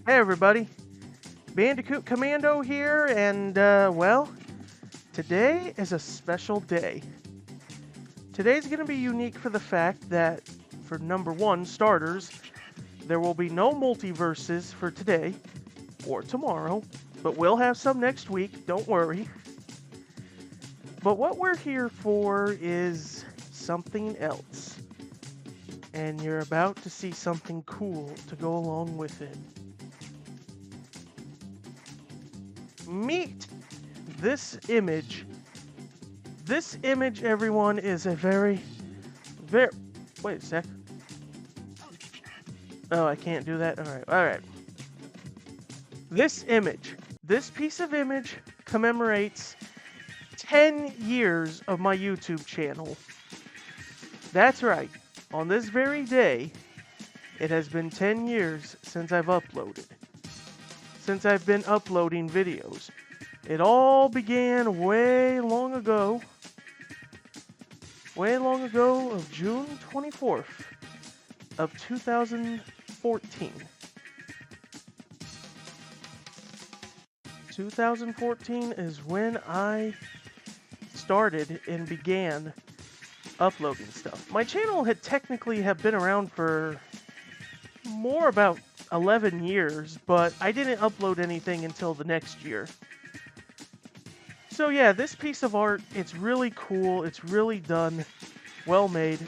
Hey everybody, Bandicoot Commando here, and well, today is a special day. Today's going to be unique for the fact that, for number one, starters, there will be no multiverses for today or tomorrow, but we'll have some next week, don't worry. But what we're here for is something else, and you're about to see something cool to go along with it. Meet this image. This image, everyone, is a very... Wait a sec. Oh, I can't do that? Alright. This piece of image commemorates 10 years of my YouTube channel. That's right. On this very day, it has been 10 years since I've uploaded. Since I've been uploading videos. It all began way long ago of June 24th of 2014. 2014 is when I started and began uploading stuff. My channel had technically been around for more about 11 years, but I didn't upload anything until the next year. So yeah, this piece of art, it's really cool, it's really done, well made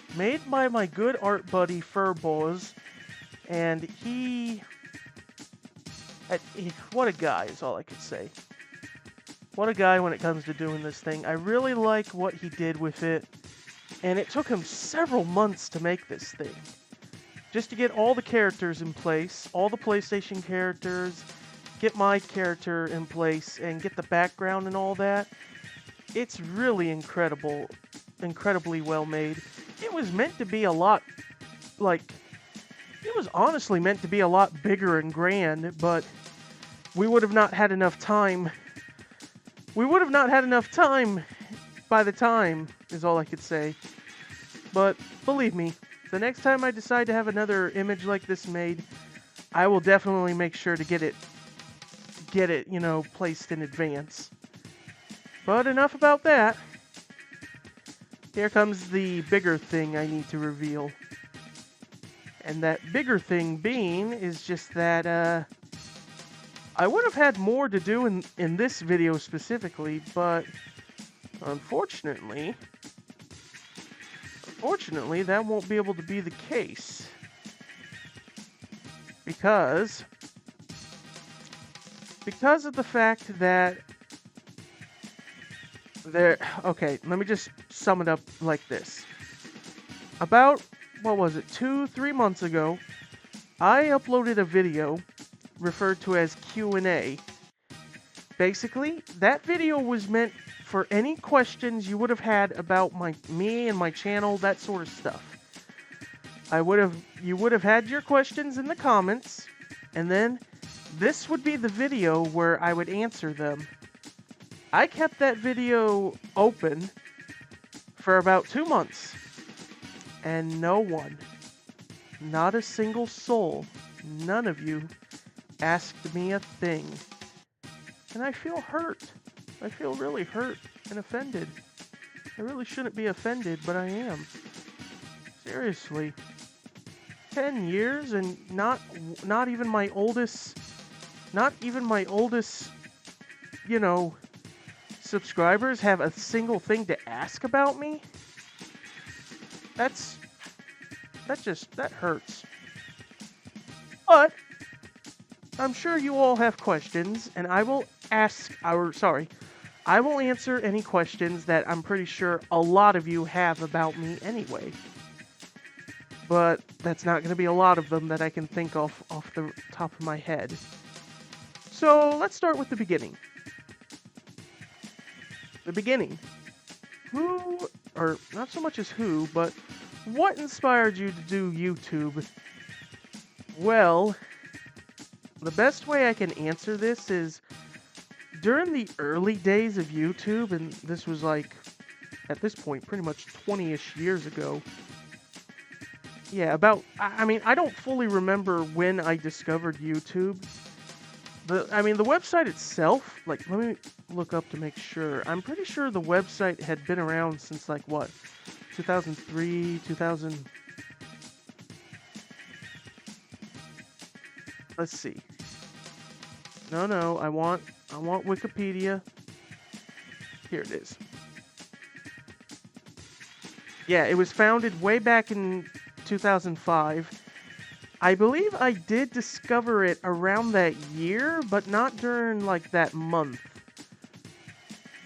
by my good art buddy Furboz, and what a guy is all I could say. What a guy when it comes to doing this thing. I really like what he did with it, and it took him several months to make this thing. Just to get all the characters in place, all the PlayStation characters, get my character in place, and get the background and all that. It's really incredibly well made. It was meant to be a lot, it was honestly meant to be a lot bigger and grand, but we would have not had enough time. We would have not had enough time by the time, is all I could say. But believe me, the next time I decide to have another image like this made, I will definitely make sure to get it, placed in advance. But enough about that. Here comes the bigger thing I need to reveal. And that bigger thing being is just that, I would have had more to do in this video specifically, but unfortunately, that won't be able to be the case. Because of the fact that okay, let me just sum it up like this. About, 2-3 months ago, I uploaded a video referred to as Q&A. Basically, that video was meant for any questions you would have had about me and my channel, that sort of stuff. You would have had your questions in the comments, and then this would be the video where I would answer them. I kept that video open for about 2 months, and no one, not a single soul, none of you, asked me a thing. And I feel hurt. I feel really hurt and offended. I really shouldn't be offended, but I am. Seriously. 10 years and not even my oldest, subscribers have a single thing to ask about me? That hurts. But I'm sure you all have questions, and I will answer any questions that I'm pretty sure a lot of you have about me anyway. But that's not going to be a lot of them that I can think of off the top of my head. So let's start with the beginning. The beginning. Who, or not so much as who, but what inspired you to do YouTube? Well, the best way I can answer this is during the early days of YouTube, and this was at this point, pretty much 20-ish years ago, yeah, about, I mean, I don't fully remember when I discovered YouTube. I mean, the website itself, like, let me look up to make sure. I'm pretty sure the website had been around since, like, what, 2003, 2000. Let's see. No, I want Wikipedia. Here it is. Yeah, it was founded way back in 2005. I believe I did discover it around that year, but not during, like, that month.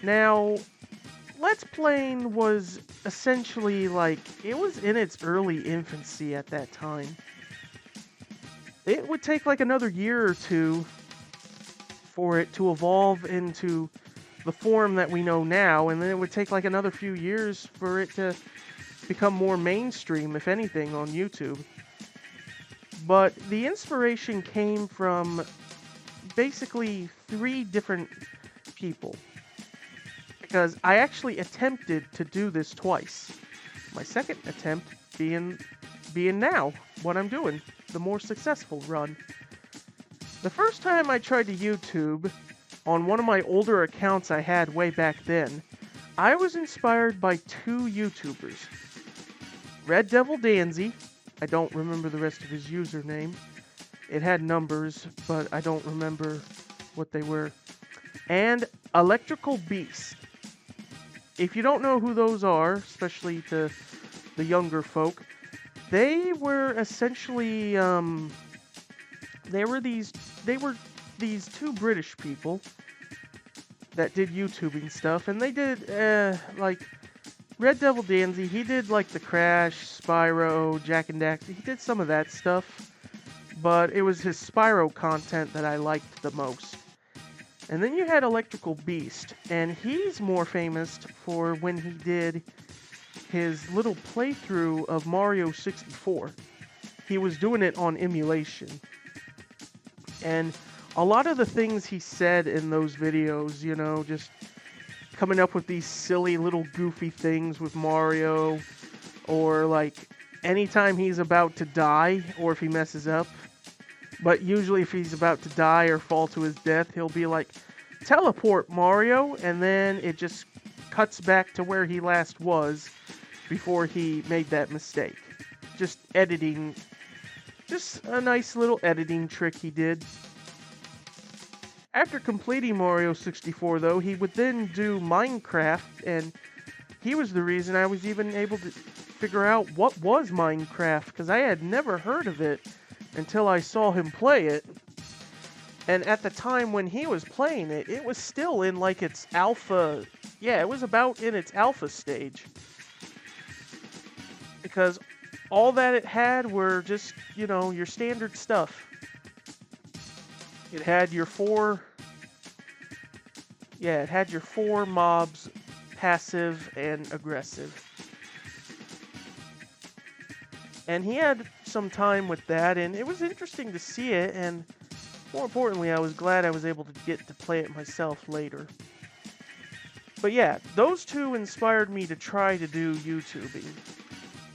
Now, Let's Playing was essentially, like, it was in its early infancy at that time. It would take, like, another year or two for it to evolve into the form that we know now, and then it would take, like, another few years for it to become more mainstream, if anything, on YouTube. But the inspiration came from basically 3 different people. Because I actually attempted to do this twice. My second attempt being now, what I'm doing, the more successful run. The first time I tried to YouTube, on one of my older accounts I had way back then, I was inspired by 2 YouTubers. Red Devil Danzy, I don't remember the rest of his username. It had numbers, but I don't remember what they were. And Electrical Beast. If you don't know who those are, especially to the younger folk, they were essentially they were these 2 British people that did YouTubing stuff, and they did like Red Devil Danzy. He did like the Crash, Spyro, Jak and Daxter. He did some of that stuff, but it was his Spyro content that I liked the most. And then you had Electrical Beast, and he's more famous for when he did his little playthrough of Mario 64. He was doing it on emulation. And a lot of the things he said in those videos, you know, just coming up with these silly little goofy things with Mario, or like anytime he's about to die, or if he messes up, but usually if he's about to die or fall to his death, he'll be like, "Teleport, Mario," and then it just cuts back to where he last was before he made that mistake. Just editing, just a nice little editing trick he did. After completing Mario 64, though, he would then do Minecraft, and he was the reason I was even able to figure out what was Minecraft, because I had never heard of it until I saw him play it. And at the time when he was playing it, it was still in like its alpha. Yeah, it was about in its alpha stage. Because all that it had were just, you know, your standard stuff. It had your 4. Yeah, it had your 4 mobs, passive and aggressive. And he had some time with that, and it was interesting to see it, and more importantly, I was glad I was able to get to play it myself later. But yeah, those 2 inspired me to try to do YouTubing.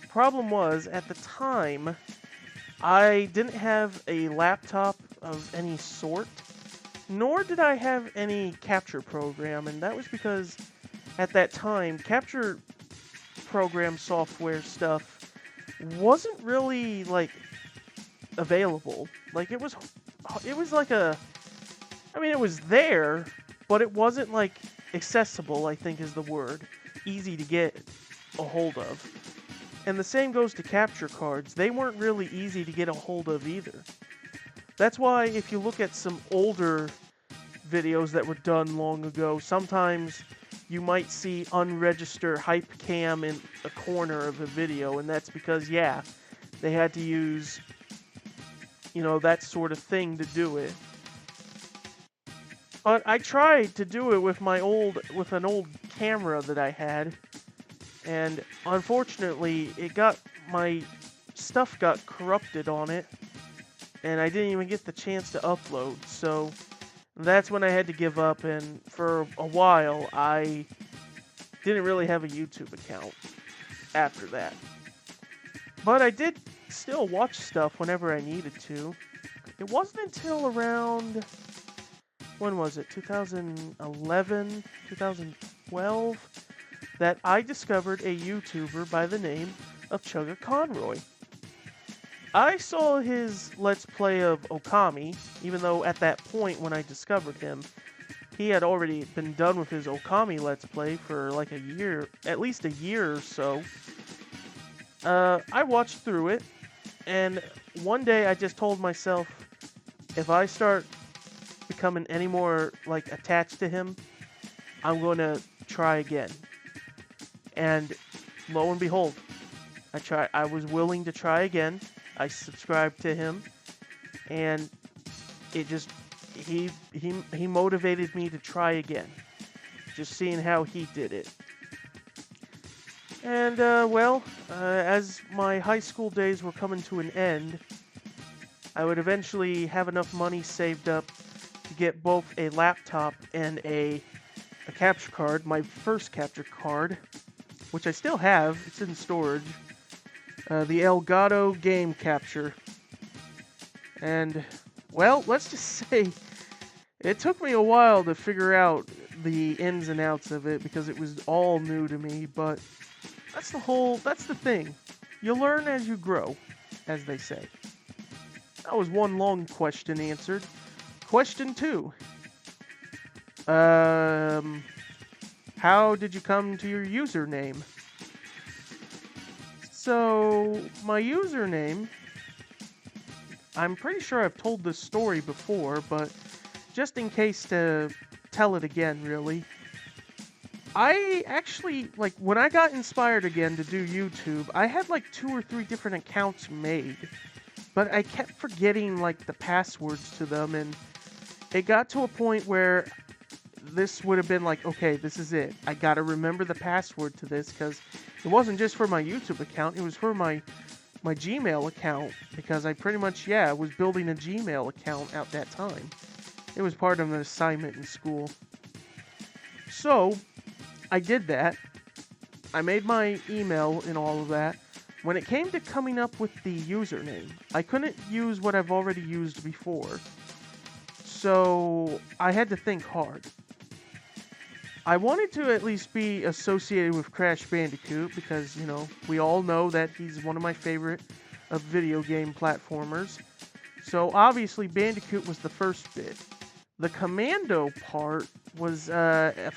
Problem was, at the time, I didn't have a laptop of any sort, nor did I have any capture program, and that was because at that time, capture program software stuff wasn't really, like, available. Like, it was like a, I mean, it was there, but it wasn't, like, accessible, I think is the word. Easy to get a hold of. And the same goes to capture cards. They weren't really easy to get a hold of either. That's why if you look at some older videos that were done long ago, sometimes you might see unregistered hype cam in a corner of a video, and that's because, yeah, they had to use, you know, that sort of thing to do it. But I tried to do it with an old camera that I had, and unfortunately, my stuff got corrupted on it, and I didn't even get the chance to upload, so that's when I had to give up, and for a while, I didn't really have a YouTube account after that. But I did still watch stuff whenever I needed to. It wasn't until around, when was it, 2011, 2012, that I discovered a YouTuber by the name of Chugga Conroy. I saw his Let's Play of Okami, even though at that point when I discovered him, he had already been done with his Okami Let's Play for like a year, at least a year or so. I watched through it, and one day I just told myself, if I start becoming any more like attached to him, I'm going to try again. And lo and behold, I was willing to try again. I subscribed to him, and it just he motivated me to try again. Just seeing how he did it. And as my high school days were coming to an end, I would eventually have enough money saved up to get both a laptop and a capture card, my first capture card, which I still have. It's in storage. The Elgato Game Capture. And, well, let's just say it took me a while to figure out the ins and outs of it because it was all new to me, but that's the thing. You learn as you grow, as they say. That was one long question answered. Question 2. How did you come to your username? So, my username, I'm pretty sure I've told this story before, but just in case to tell it again, really. I actually, like, when I got inspired again to do YouTube, I had like 2 or 3 different accounts made, but I kept forgetting, like, the passwords to them, and it got to a point where this would have been like, okay, this is it. I gotta remember the password to this, because it wasn't just for my YouTube account, it was for my Gmail account, because I pretty much, was building a Gmail account at that time. It was part of an assignment in school. So, I did that. I made my email and all of that. When it came to coming up with the username, I couldn't use what I've already used before. So, I had to think hard. I wanted to at least be associated with Crash Bandicoot because, you know, we all know that he's one of my favorite video game platformers. So obviously Bandicoot was the first bit. The Commando part was an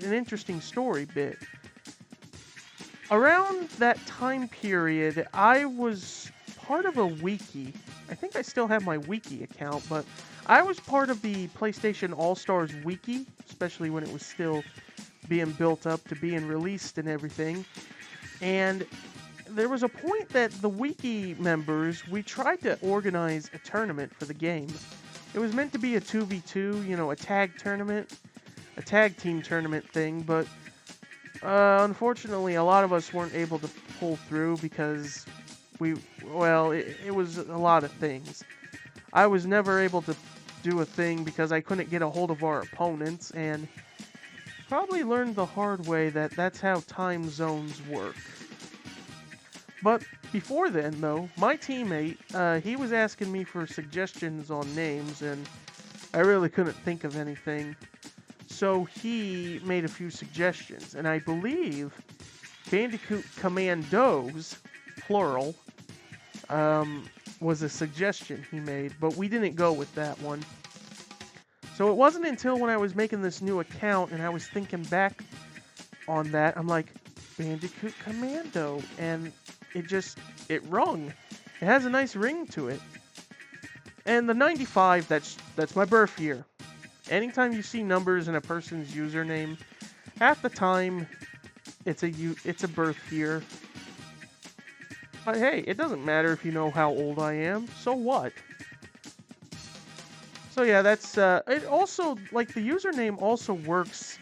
interesting story bit. Around that time period, I was part of a wiki. I think I still have my wiki account, but I was part of the PlayStation All-Stars wiki, especially when it was still being built up to being released and everything. And there was a point that the wiki members, we tried to organize a tournament for the game. It was meant to be a 2v2, you know, a tag tournament, a tag team tournament thing, but unfortunately a lot of us weren't able to pull through because it was a lot of things. I was never able to do a thing because I couldn't get a hold of our opponents, and probably learned the hard way that that's how time zones work. But before then, though, my teammate, he was asking me for suggestions on names, and I really couldn't think of anything. So he made a few suggestions, and I believe Bandicoot Commandos, plural, was a suggestion he made, but we didn't go with that one. So it wasn't until when I was making this new account and I was thinking back on that, I'm like, Bandicoot Commando, and it rung. It has a nice ring to it. And the 95, that's my birth year. Anytime you see numbers in a person's username, half the time it's a birth year. But hey, it doesn't matter if you know how old I am, so what? So yeah, that's, it also, like, the username also works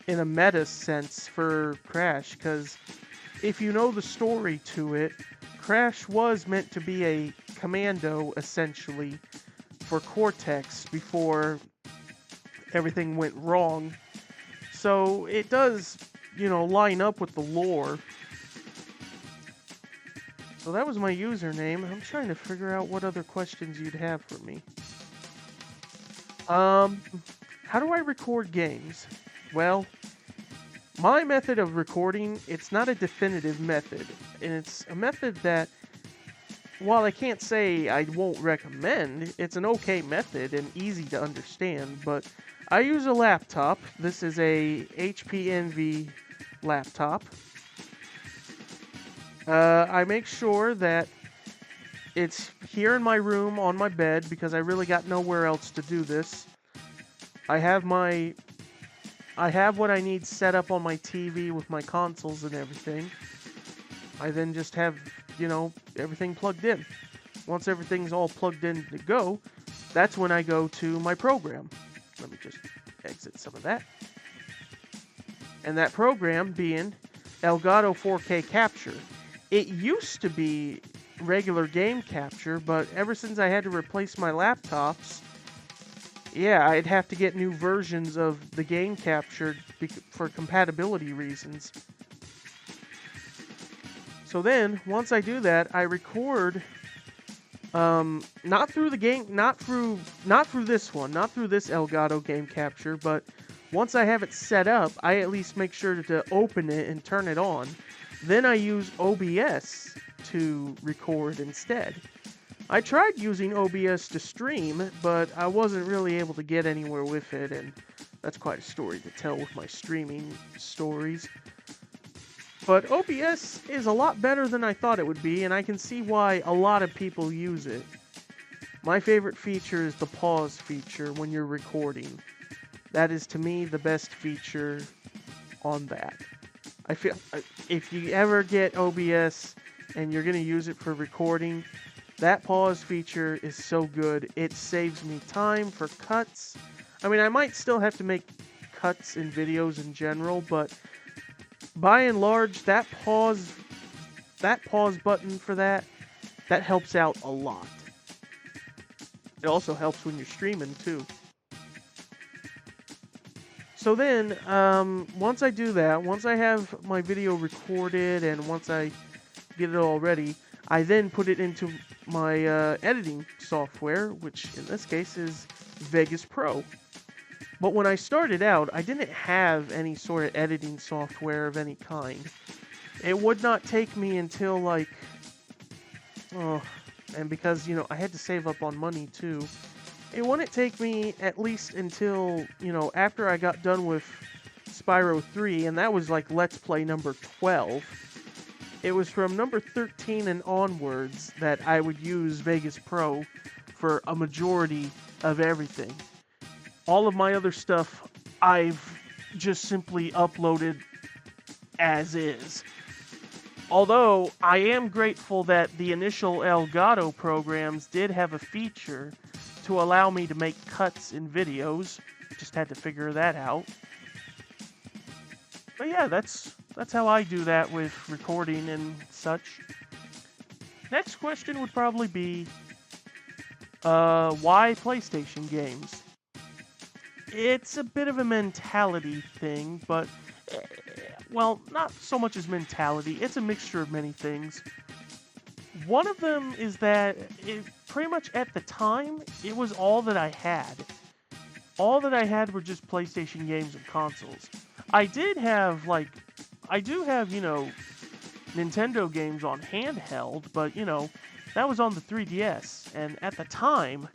in a meta sense for Crash, because if you know the story to it, Crash was meant to be a commando, essentially, for Cortex before everything went wrong. So it does, you know, line up with the lore. So that was my username. I'm trying to figure out what other questions you'd have for me. How do I record games? Well, my method of recording, it's not a definitive method, and it's a method that, while I can't say I won't recommend, it's an okay method and easy to understand, but I use a laptop. This is a HP Envy laptop. I make sure that it's here in my room on my bed because I really got nowhere else to do this. I have what I need set up on my TV with my consoles and everything. I then just have, everything plugged in. Once everything's all plugged in to go, that's when I go to my program. Let me just exit some of that. And that program being Elgato 4K Capture. It used to be regular game capture, but ever since I had to replace my laptops, yeah, I'd have to get new versions of the game capture for compatibility reasons. So then, once I do that, I record, not through the game, not through this one, not through this Elgato game capture, but once I have it set up, I at least make sure to open it and turn it on. Then I use OBS to record instead. I tried using OBS to stream, but I wasn't really able to get anywhere with it, and that's quite a story to tell with my streaming stories. But OBS is a lot better than I thought it would be, and I can see why a lot of people use it. My favorite feature is the pause feature when you're recording. That is, to me, the best feature on that. I feel if you ever get OBS and you're going to use it for recording, that pause feature is so good. It saves me time for cuts. I mean, I might still have to make cuts in videos in general, but by and large, that pause button for that helps out a lot. It also helps when you're streaming too. So then, once I do that, once I have my video recorded and once I get it all ready, I then put it into my editing software, which in this case is Vegas Pro. But when I started out, I didn't have any sort of editing software of any kind. It would not take me until and because, I had to save up on money too. It wouldn't take me at least until, after I got done with Spyro 3, and that was like Let's Play number 12. It was from number 13 and onwards that I would use Vegas Pro for a majority of everything. All of my other stuff, I've just simply uploaded as is. Although, I am grateful that the initial Elgato programs did have a feature to allow me to make cuts in videos. Just had to figure that out. But yeah, that's how I do that with recording and such. Next question would probably be, why PlayStation games? It's a bit of a mentality thing, but, well, not so much as mentality. It's a mixture of many things. One of them is that pretty much at the time, it was all that I had. All that I had were just PlayStation games and consoles. I do have, Nintendo games on handheld, but, that was on the 3DS. And at the time,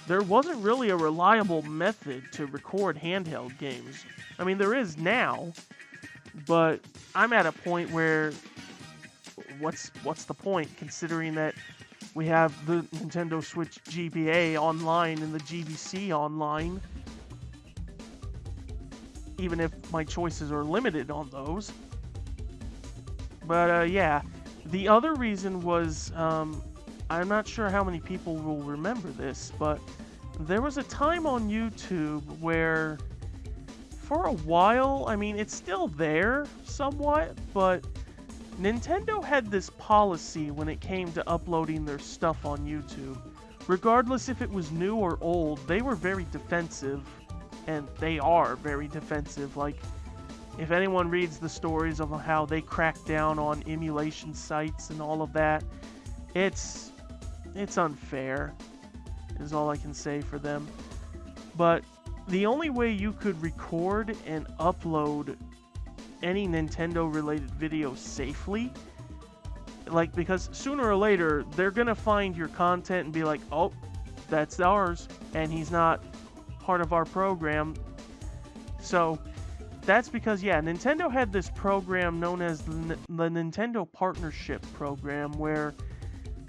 there wasn't really a reliable method to record handheld games. I mean, there is now, but I'm at a point where what's the point, considering that we have the Nintendo Switch GBA online and the GBC online, even if my choices are limited on those. But yeah, the other reason was, I'm not sure how many people will remember this, but there was a time on YouTube where, for a while, I mean, it's still there somewhat, but Nintendo had this policy when it came to uploading their stuff on YouTube. Regardless if it was new or old, they were very defensive, and they are very defensive. Like, If anyone reads the stories of how they crack down on emulation sites and all of that, it's unfair, is all I can say for them. But the only way you could record and upload any Nintendo related video safely, like, because sooner or later they're gonna find your content and be like, oh, that's ours, and he's not part of our program. So that's because, yeah, Nintendo had this program known as the Nintendo Partnership Program, where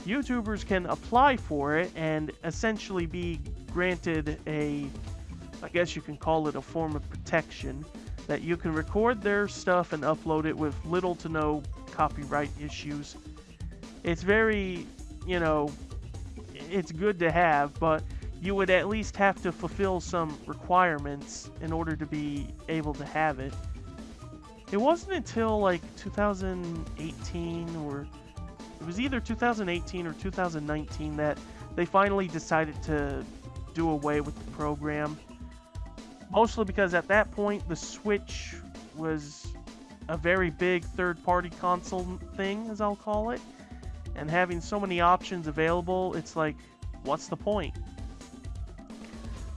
YouTubers can apply for it and essentially be granted a, I guess you can call it a form of protection, that you can record their stuff and upload it with little to no copyright issues. It's very, you know, it's good to have, but you would at least have to fulfill some requirements in order to be able to have it. It wasn't until like 2018, or it was either 2018 or 2019, that they finally decided to do away with the program. Mostly because at that point the Switch was a very big third-party console thing, as I'll call it, and having so many options available, it's like, what's the point?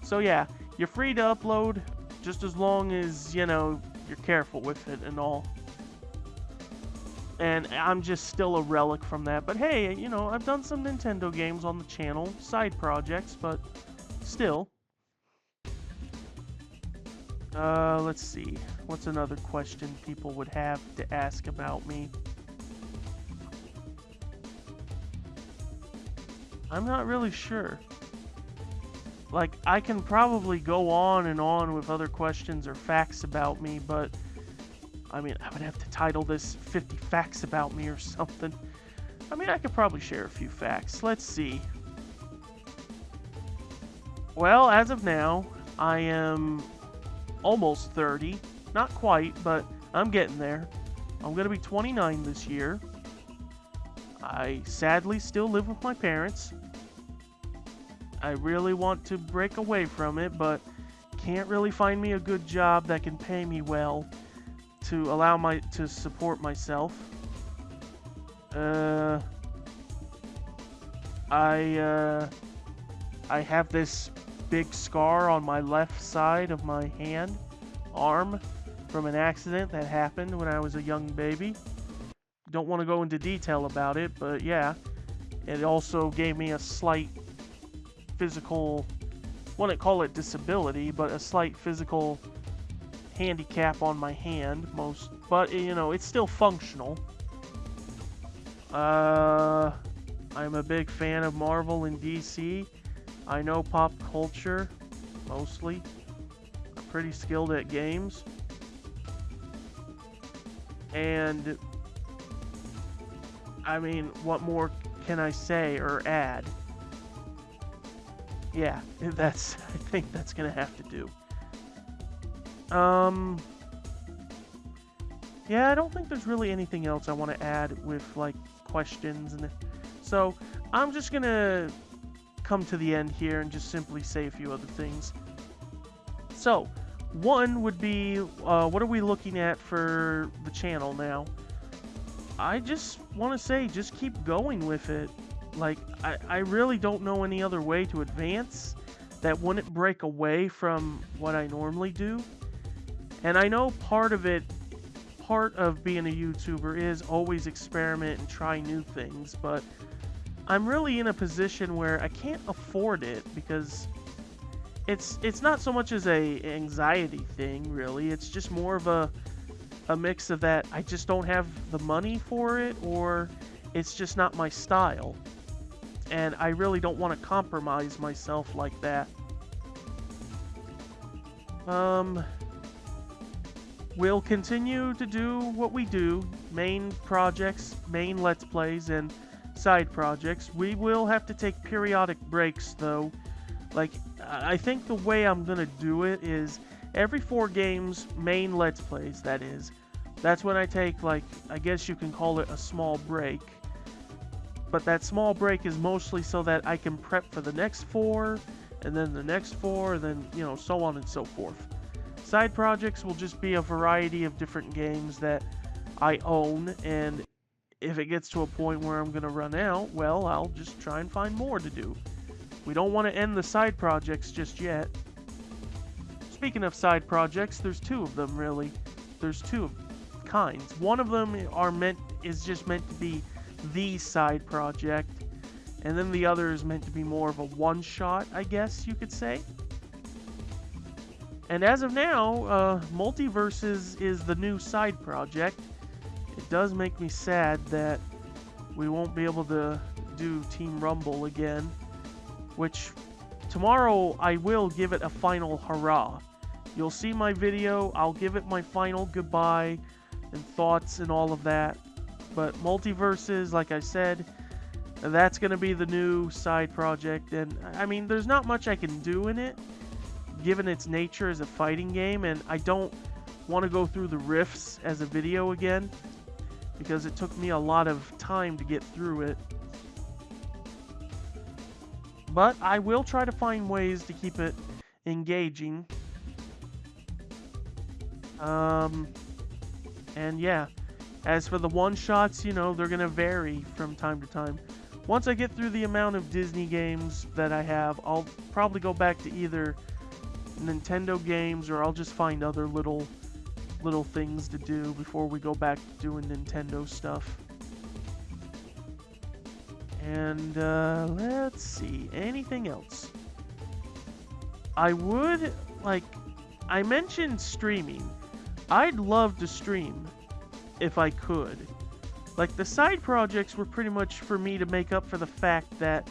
So yeah, you're free to upload, just as long as, you know, you're careful with it and all. And I'm just still a relic from that. But hey, you know, I've done some Nintendo games on the channel, side projects, but still. Let's see. What's another question people would have to ask about me? I'm not really sure. Like, I can probably go on and on with other questions or facts about me, but I mean, I would have to title this 50 Facts About Me or something. I mean, I could probably share a few facts. Let's see. Well, as of now, I am almost 30. Not quite, but I'm getting there. I'm going to be 29 this year. I sadly still live with my parents. I really want to break away from it, but can't really find me a good job that can pay me well to allow to support myself. I have this big scar on my left side of my arm, from an accident that happened when I was a young baby. Don't want to go into detail about it, but yeah, it also gave me a slight physical, wouldn't call it disability, but a slight physical handicap on my hand, but you know, it's still functional. I'm a big fan of Marvel and DC. I know pop culture, mostly. I'm pretty skilled at games. And I mean, what more can I say or add? Yeah, I think that's gonna have to do. Yeah, I don't think there's really anything else I want to add with, like, questions, and so I'm just gonna come to the end here and just simply say a few other things. So, one would be, what are we looking at for the channel now? I just want to say, just keep going with it. Like, I really don't know any other way to advance that wouldn't break away from what I normally do. And I know part of being a YouTuber is always experiment and try new things, but I'm really in a position where I can't afford it, because it's not so much as a anxiety thing, really. It's just more of a mix of that I just don't have the money for it, or it's just not my style. And I really don't want to compromise myself like that. We'll continue to do what we do, main projects, main Let's Plays, and side projects. We will have to take periodic breaks, though. Like, I think the way I'm gonna do it is every 4 games, main Let's Plays, that is. That's when I take, like, I guess you can call it a small break. But that small break is mostly so that I can prep for the next 4, and then the next 4, and then, you know, so on and so forth. Side projects will just be a variety of different games that I own, and if it gets to a point where I'm going to run out, well, I'll just try and find more to do. We don't want to end the side projects just yet. Speaking of side projects, there's two of them, really. There's two kinds. One of them is just meant to be the side project, and then the other is meant to be more of a one-shot, I guess you could say. And as of now, Multiverses is the new side project. It does make me sad that we won't be able to do Team Rumble again, which tomorrow I will give it a final hurrah. You'll see my video, I'll give it my final goodbye and thoughts and all of that. But Multiverses, like I said, that's going to be the new side project, and I mean, there's not much I can do in it, given its nature as a fighting game, and I don't want to go through the rifts as a video again, because it took me a lot of time to get through it. But I will try to find ways to keep it engaging. And yeah, as for the one-shots, you know, they're going to vary from time to time. Once I get through the amount of Disney games that I have, I'll probably go back to either Nintendo games, or I'll just find other little things to do before we go back to doing Nintendo stuff. And let's see, anything else? I mentioned streaming. I'd love to stream if I could. Like, the side projects were pretty much for me to make up for the fact that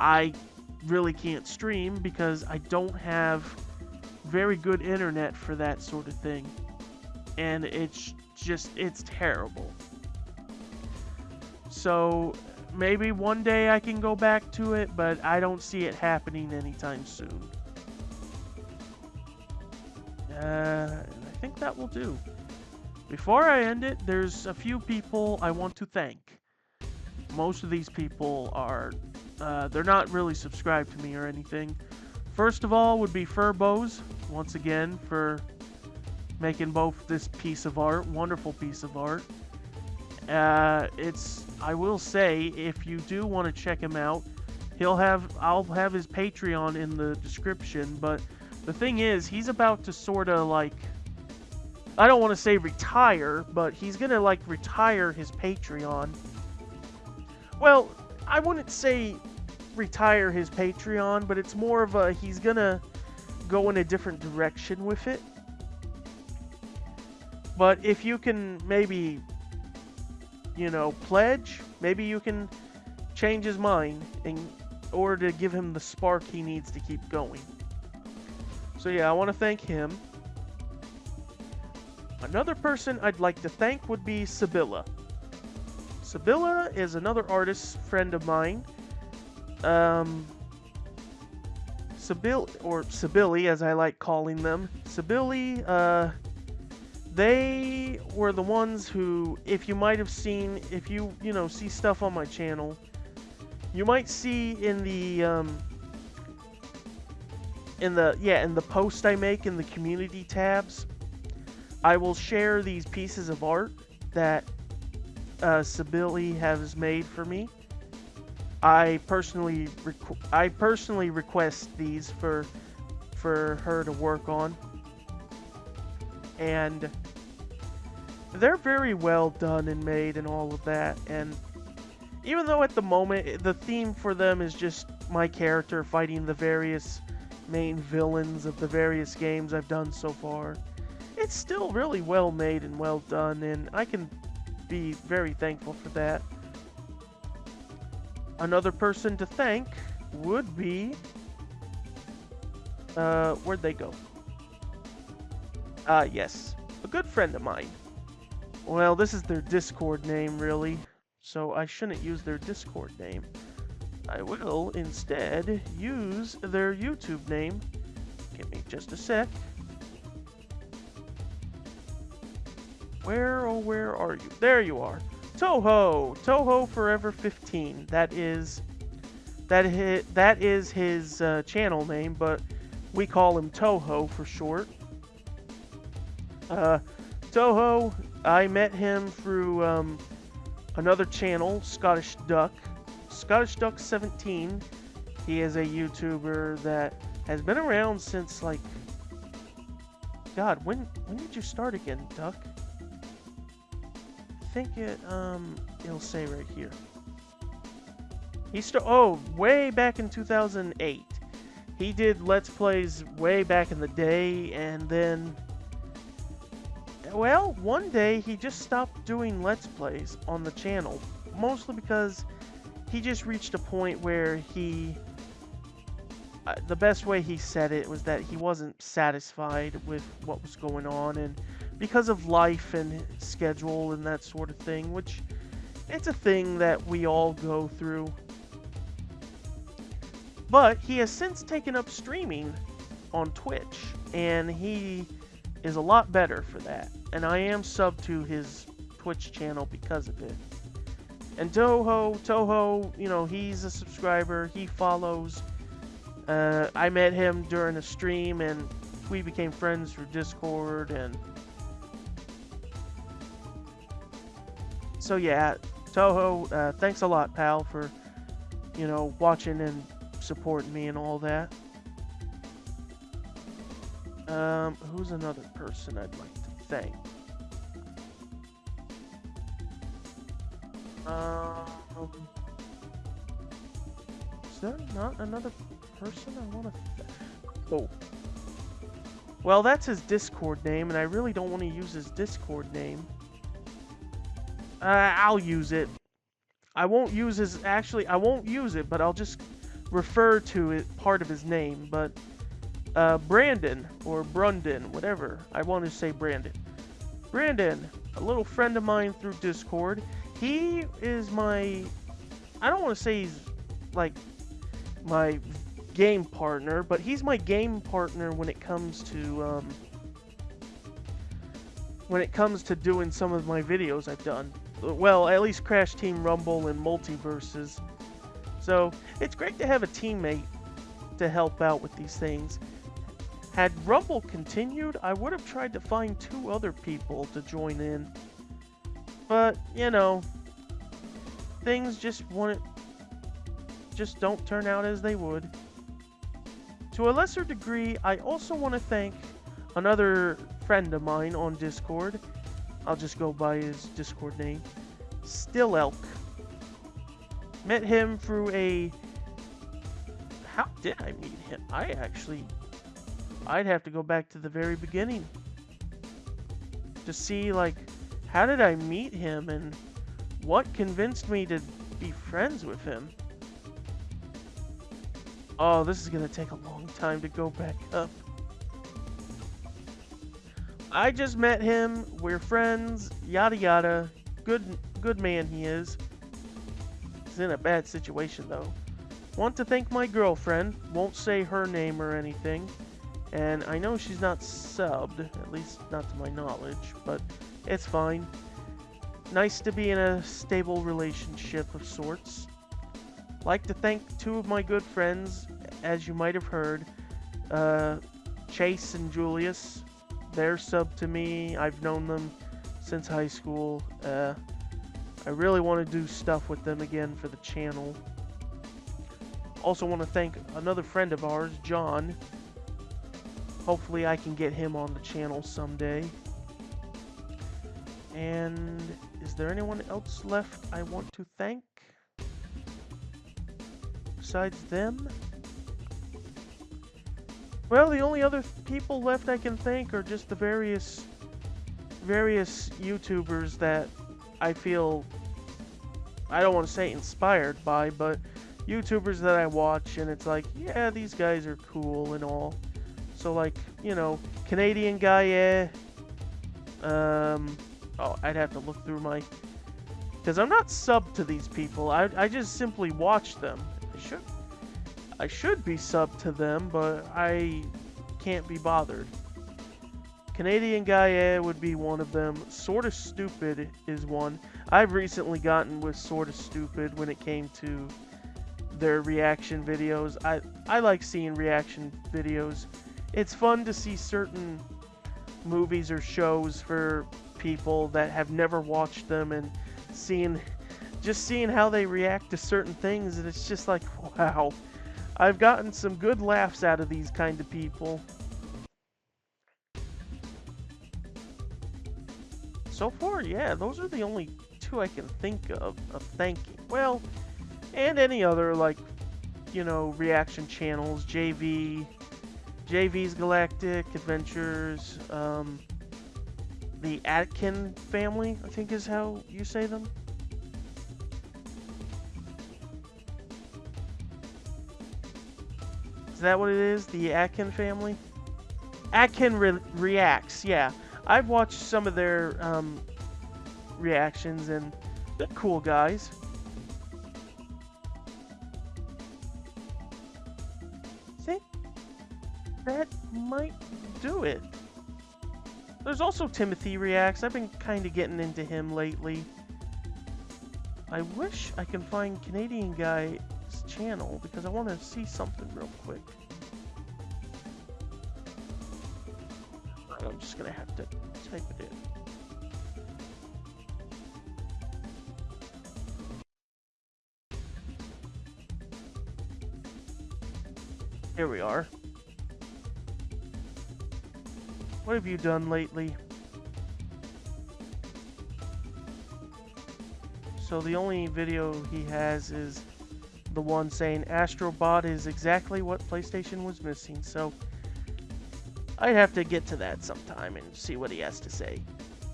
I really can't stream because I don't have very good internet for that sort of thing. And it's terrible. So maybe one day I can go back to it, but I don't see it happening anytime soon. I think that will do. Before I end it, there's a few people I want to thank. Most of these people are, they're not really subscribed to me or anything. First of all would be Furbows, once again, for making both this piece of art, wonderful piece of art. I will say, if you do want to check him out, I'll have his Patreon in the description, but the thing is, he's about to sort of like, I don't want to say retire, but he's gonna like retire his Patreon. Well, I wouldn't say retire his Patreon, but it's more of a, he's gonna go in a different direction with it. But if you can maybe, you know, pledge, maybe you can change his mind in order to give him the spark he needs to keep going. So yeah, I want to thank him. Another person I'd like to thank would be Sibylla. Sibylla is another artist friend of mine. Sibilly, as I like calling them. Sibilly, they were the ones who, if you might have seen, if you see stuff on my channel, you might see in the post I make in the community tabs, I will share these pieces of art that Sibylle has made for me. I personally request these for her to work on, and they're very well done and made and all of that. And even though at the moment the theme for them is just my character fighting the various main villains of the various games I've done so far, it's still really well made and well done, and I can be very thankful for that. Another person to thank would be, where'd they go? Yes, a good friend of mine. Well, this is their Discord name, really, so I shouldn't use their Discord name. I will instead use their YouTube name. Give me just a sec. Where are you? There you are. Toho Forever 15. That is his channel name, but we call him Toho for short. Uh, Toho, I met him through another channel, Scottish Duck. Scottish Duck 17. He is a YouTuber that has been around since like, God, when did you start again, Duck? I think it'll say right here. Way back in 2008. He did Let's Plays way back in the day, and then, well, one day he just stopped doing Let's Plays on the channel, mostly because he just reached a point where the best way he said it was that he wasn't satisfied with what was going on, and because of life and schedule and that sort of thing, which it's a thing that we all go through. But he has since taken up streaming on Twitch, and he is a lot better for that. And I am subbed to his Twitch channel because of it. And Toho, you know, he's a subscriber. He follows. I met him during a stream, and we became friends through Discord. And so yeah, Toho, thanks a lot, pal, for, you know, watching and supporting me and all that. Who's another person I'd like to thank? Is there not another person I want to thank? Oh. Well, that's his Discord name, and I really don't want to use his Discord name. I'll use it. I won't use his... Actually, I won't use it, but I'll just refer to it, part of his name, but Brandon, or Brundon, whatever. I want to say Brandon. Brandon, a little friend of mine through Discord. He is my... I don't want to say he's, like, my game partner, but he's my game partner when it comes to, doing some of my videos I've done. Well, at least Crash Team Rumble and Multiverses. So, it's great to have a teammate to help out with these things. Had Rumble continued, I would have tried to find 2 other people to join in. But, you know, things just don't turn out as they would. To a lesser degree, I also want to thank another friend of mine on Discord. I'll just go by his Discord name. Still Elk. Met him through a... How did I meet him? I'd have to go back to the very beginning to see, like, how did I meet him and what convinced me to be friends with him. Oh, this is gonna take a long time to go back up. I just met him, we're friends, yada yada. Good man he is. He's in a bad situation though. Want to thank my girlfriend, won't say her name or anything. And I know she's not subbed, at least not to my knowledge, but it's fine. Nice to be in a stable relationship of sorts. Like to thank 2 of my good friends, as you might have heard, Chase and Julius. They're subbed to me. I've known them since high school. I really want to do stuff with them again for the channel. Also want to thank another friend of ours, John. Hopefully I can get him on the channel someday. And is there anyone else left I want to thank besides them? Well, the only other people left I can thank are just the various YouTubers that I feel, I don't want to say inspired by, but YouTubers that I watch and it's like, yeah, these guys are cool and all. So like, you know, Canadian guy, yeah. Oh, I'd have to look through my... Because I'm not subbed to these people. I just simply watch them. I should be subbed to them, but I can't be bothered. Canadian guy would be one of them. Sorta Stupid is one. I've recently gotten with Sorta Stupid when it came to their reaction videos. I like seeing reaction videos. It's fun to see certain movies or shows for people that have never watched them, and seeing seeing how they react to certain things, and it's just like, wow. I've gotten some good laughs out of these kind of people. So far, yeah, those are the only two I can think of thanking. Well, and any other, like, reaction channels, JV's Galactic Adventures, the Atkin family, I think is how you say them. Is that what it is? The Atkin family? Atkin Reacts, yeah. I've watched some of their reactions, and they're cool guys. I think that might do it. There's also Timothy Reacts. I've been kind of getting into him lately. I wish I can find Canadian Guy's channel because I want to see something real quick. I'm just gonna have to type it in. Here we are. What have you done lately? So the only video he has is the one saying Astrobot is exactly what PlayStation was missing, so I'd have to get to that sometime and see what he has to say.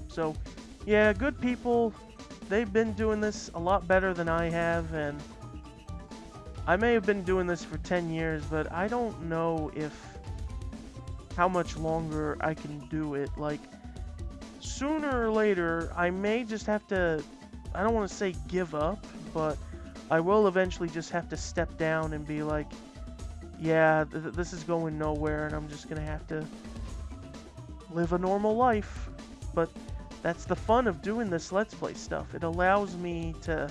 So, yeah, good people. They've been doing this a lot better than I have, and I may have been doing this for 10 years, but I don't know how much longer I can do it. Like, sooner or later, I may just have to, I don't want to say give up, but I will eventually just have to step down and be like, yeah, this is going nowhere, and I'm just gonna have to live a normal life. But that's the fun of doing this Let's Play stuff. It allows me to...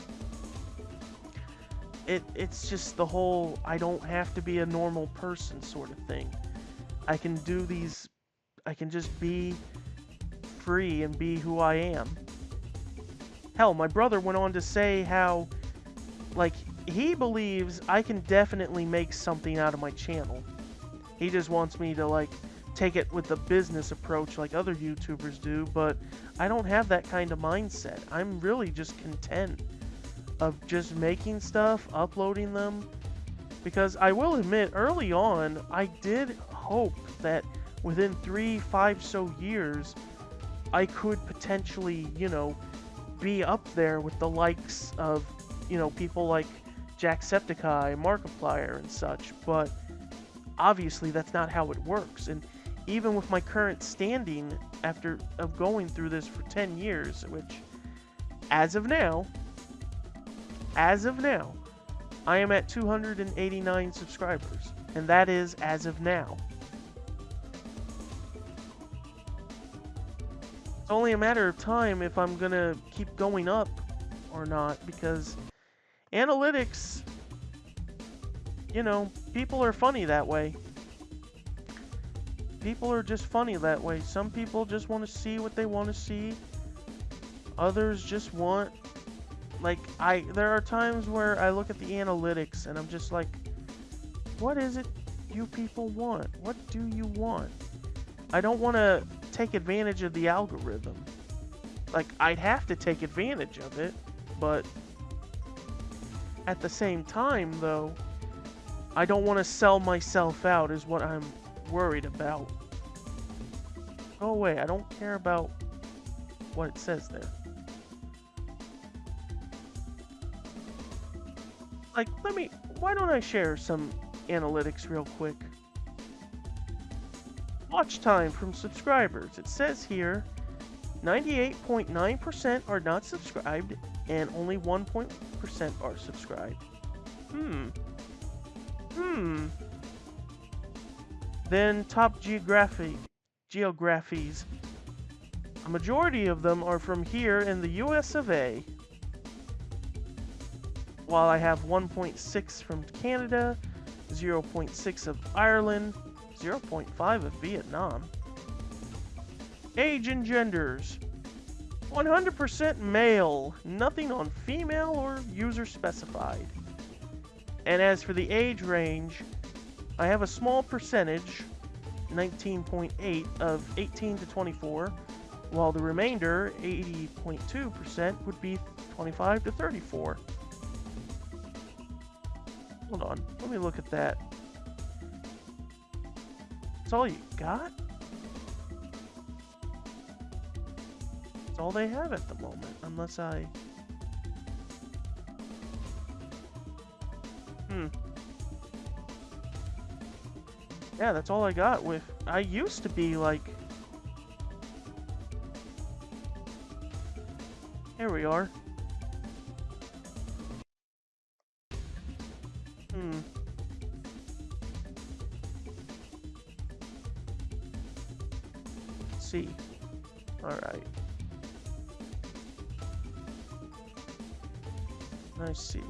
It's just the whole, I don't have to be a normal person sort of thing. I can do these... I can just be free and be who I am. Hell, my brother went on to say how, like, he believes I can definitely make something out of my channel. He just wants me to, like, take it with the business approach like other YouTubers do, but I don't have that kind of mindset. I'm really just content of just making stuff, uploading them, because I will admit, early on, I did hope that within 3-5 so years, I could potentially, be up there with the likes of, people like Jacksepticeye, Markiplier, and such, but obviously that's not how it works. And even with my current standing after going through this for 10 years, which as of now, I am at 289 subscribers, and that is as of now. It's only a matter of time if I'm gonna keep going up or not, because analytics, people are funny that way. People are just funny that way. Some people just want to see what they want to see. Others just want, there are times where I look at the analytics and I'm just like, what is it you people want? What do you want? I don't want to take advantage of the algorithm. Like, I'd have to take advantage of it, but at the same time, though, I don't want to sell myself out is what I'm worried about. Go away. I don't care about what it says there. Like, why don't I share some analytics real quick? Watch time from subscribers. It says here, 98.9% are not subscribed, and only 1% are subscribed. Then top geographies. A majority of them are from here in the US of A. While I have 1.6 from Canada, 0.6 of Ireland, 0.5 of Vietnam. Age and genders. 100% male, nothing on female or user specified. And as for the age range, I have a small percentage, 19.8, of 18 to 24, while the remainder, 80.2%, would be 25 to 34. Hold on, let me look at that. That's all you got? That's all they have at the moment, unless I... Yeah, that's all I got with... I used to be like... Here we are. Let's see. Alright. I see.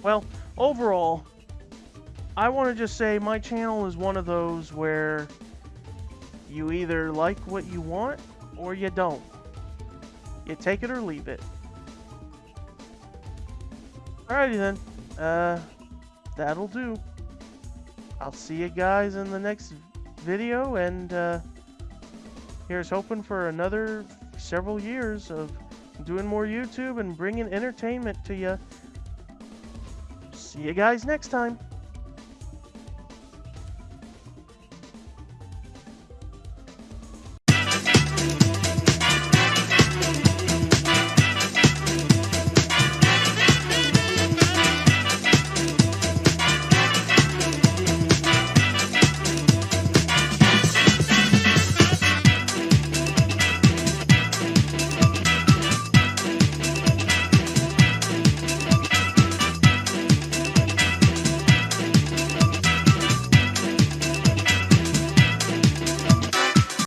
Well, overall, I want to just say my channel is one of those where you either like what you want or you don't. You take it or leave it. Alrighty then. That'll do. I'll see you guys in the next video, and here's hoping for another several years of doing more YouTube and bringing entertainment to you. See you guys next time.